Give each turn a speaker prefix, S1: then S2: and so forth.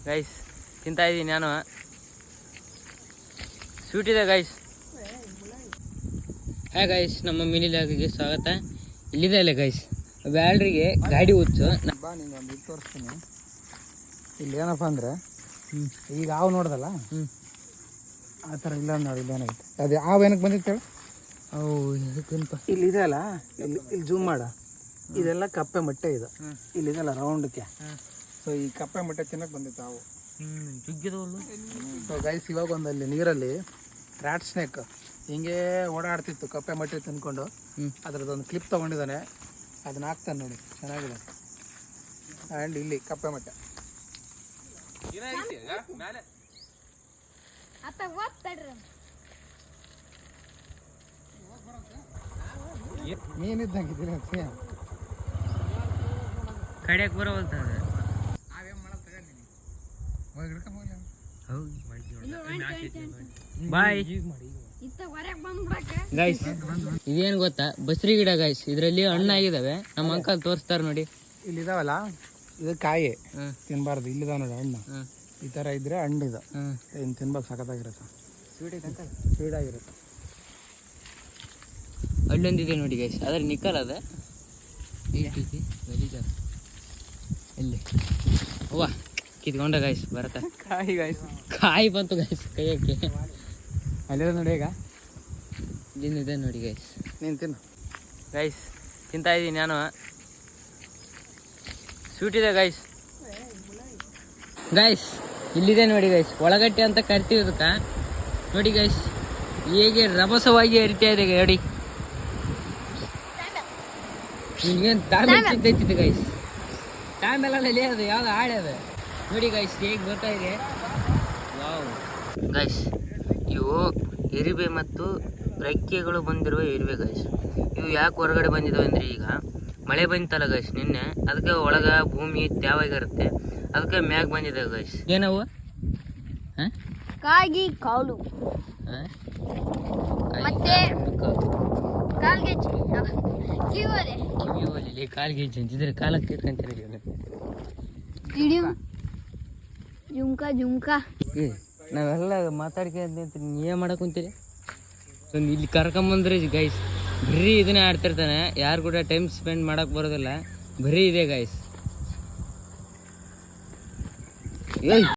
S1: Guys ತಿಂತಾ ಇದ್ದೀನಿ ನಾನು. ಸ್ವೀಟ್ ಇದೆ ಗೈಸ್. ಹಾಯ್ ಗೈಸ್, ನಮ್ಮ ಮಿನಿ ಲಾಗಿಗೆ ಸ್ವಾಗತ. ಇಲ್ಲಿದೆ ಅಲ್ಲ ಗೈಸ್, ಬ್ಯಾಲ್ರಿಗೆ ಗಾಡಿ ಹುಚ್ಚು.
S2: ಬಾ ನಿಂಗೆ ಒಂದು ಇದು ತೋರಿಸ್ತೀನಿ. ಇಲ್ಲಿ ಏನಪ್ಪ ಅಂದರೆ ಈಗ ಹಾವು ನೋಡ್ದಲ್ಲ, ಆ ಥರ ಇಲ್ಲ ನೋಡಿ. ಇಲ್ಲಿ ಏನಾಗುತ್ತೆ ಅದು ಹಾವು ಏನಕ್ಕೆ ಬಂದಿತ್ತು ಹೇಳು?
S1: ಅವು ಇದಕ್ಕೇನಪ್ಪ,
S2: ಇಲ್ಲಿದೆ ಅಲ್ಲ, ಇಲ್ಲಿ ಜೂಮ್ ಮಾಡ. ಇದೆಲ್ಲ ಕಪ್ಪೆ ಮೊಟ್ಟೆ ಇದು. ಇಲ್ಲಿದೆಲ್ಲ ರೌಂಡಕ್ಕೆ. ಸೊ ಈ ಕಪ್ಪೆ ಮೊಟ್ಟೆ ತಿನ್ನಕ್ಕೆ ಬಂದಿತ್ತು ಹಾವು. ಸೊ ಗೈಸ್, ಇವಾಗ ಒಂದು ಅಲ್ಲಿ ನೀರಲ್ಲಿ ರ್ಯಾಟ್ ಸ್ನೇಕ್ ಹಿಂಗೆ ಓಡಾಡ್ತಿತ್ತು ಕಪ್ಪೆ ಮೊಟ್ಟೆ ತಿನ್ಕೊಂಡು. ಅದರದ್ದೊಂದು ಕ್ಲಿಪ್ ತೊಗೊಂಡಿದ್ದಾನೆ, ಅದನ್ನ ಹಾಕ್ತಾನೆ ನೋಡಿ, ಚೆನ್ನಾಗಿದೆ. ಆ್ಯಂಡ್ ಇಲ್ಲಿ ಕಪ್ಪೆ ಮೊಟ್ಟೆ ಮೀನಿದ್ದಂಗಿದ್ದೀನಿ ಸೇಮ್.
S1: ಕಡಿಯಕ್ಕೆ ಬರೋವಲ್ತ bye guys. ಇದೇನು ಗೊತ್ತಾ, ಬಸ್ರಿ ಗಿಡ ಗೈಸ್. ಇದರಲ್ಲಿ ಹಣ್ಣು ಆಗಿದಾವೆ. ನಮ್ಮ ಅಂಕಲ್ ತೋರಿಸ್ತಾರೆ ನೋಡಿ.
S2: ಇಲ್ಲಿದಾವಲ್ಲ, ಇದು ಕಾಯಿ ತಿನ್ಬಾರ್ದು. ಇಲ್ಲಿದಾವ ನೋಡಿ ಹಣ್ಣು. ಈ ಥರ ಇದ್ರೆ ಹಣ್ಣು ಇದು. ಇನ್ನು ತಿನ್ಬೇಕು, ಸಖತ್ತಾಗಿರುತ್ತೆ. ಸ್ವೀಟ್ ಆಗಿರುತ್ತೆ.
S1: ಅಲ್ಲೊಂದಿದೆ ನೋಡಿ ಗೈಸ್, ಅದ್ರ ನಿಕ್ಕಲ್ ಅದ ಎಲ್ಲಿ ಅವ್ವ ಕಿತ್ಕೊಂಡ ಗೈಸ್. ಬರತ್ತ
S2: ಕಾಯಿ ಗೈಸ್,
S1: ಕಾಯಿ ಬಂತು ಗೈಸ್ ಕೈಯಕ್ಕೆ.
S2: ಅಲ್ಲಿದೆ ನೋಡಿ. ಈಗ
S1: ಇಲ್ಲಿಂದಿದೆ ನೋಡಿ ಗೈಸ್.
S2: ನೀನು ತಿನ್ನು
S1: ಗೈಸ್. ತಿಂತಾ ಇದ್ದೀನಿ ನಾನು. ಸ್ವೀಟ್ ಇದೆ ಗೈಸ್. ಗೈಸ್ ಇಲ್ಲಿದೆ ನೋಡಿ ಗೈಸ್, ಒಳಗಟ್ಟೆ ಅಂತ ಕರಿತೀವಿ ಅದಕ್ಕೆ. ನೋಡಿ ಗೈಸ್, ಹೇಗೆ ರಭಸವಾಗಿ ಹರಿತಾ ಇದೆ ನೋಡಿ. ನಿಮ್ಗೇನು ತಾಳ್ಮೆತ್ತಿತ್ತು ಗೈಸ್. ತಾಳ್ಮೆಲ್ಲ ಅದು ಯಾವ್ದು ಹಾಳೆ ಅದು ನೋಡಿ ಗೈಸ್, ಹೇಗೆ ಬರ್ತಾ ಇದೆ. ವಾವ್ ಗೈಸ್, ಇವು ಇರುವೆ ಮತ್ತು ರೆಕ್ಕೆಗಳು ಬಂದಿರುವ ಇರುವೆ ಗೈಸ್. ಇವು ಯಾಕೆ ಹೊರಗಡೆ ಬಂದಿದ್ದಾವೆ ಅಂದರೆ, ಈಗ ಮಳೆ ಬಂತಲ್ಲ ಗೈಸ್ ನಿನ್ನೆ, ಅದಕ್ಕೆ ಒಳಗ ಭೂಮಿ ತ್ಯಾವಾಗಿರುತ್ತೆ, ಅದಕ್ಕೆ ಮ್ಯಾಗ ಬಂದಿದೆ ಗೈಸ್. ಏನವು
S3: ಕಾಗಿ ಕಾಲು ಮತ್ತೆ ಕಾಲ್ಗೆ
S1: ಕಿವಿ ಕಾಲ್ಗೆ ಅಂತಿದ್ರೆ ಕಾಲಕ್ಕೆ ಕಿತ್ಕೊಂತಾರೆ.
S3: ಜುಮ್ಕಾ ಜುಮ್ಕಾ
S1: ನಾವೆಲ್ಲ ಮಾತಾಡ್ಕೊಂತ ನೀವೇ ಮಾಡಕ್ ಕುಂತೀರಿ. ಇಲ್ಲಿ ಕರ್ಕೊಂಬಂದ್ರೆ ಗೈಸ್ ಬರೀ ಇದನ್ನೇ ಆಡ್ತಿರ್ತಾನೆ. ಯಾರು ಕೂಡ ಟೈಮ್ ಸ್ಪೆಂಡ್ ಮಾಡಕ್ ಬರೋದಿಲ್ಲ, ಬರೀ ಇದೆ ಗೈಸ್. ಏಯ್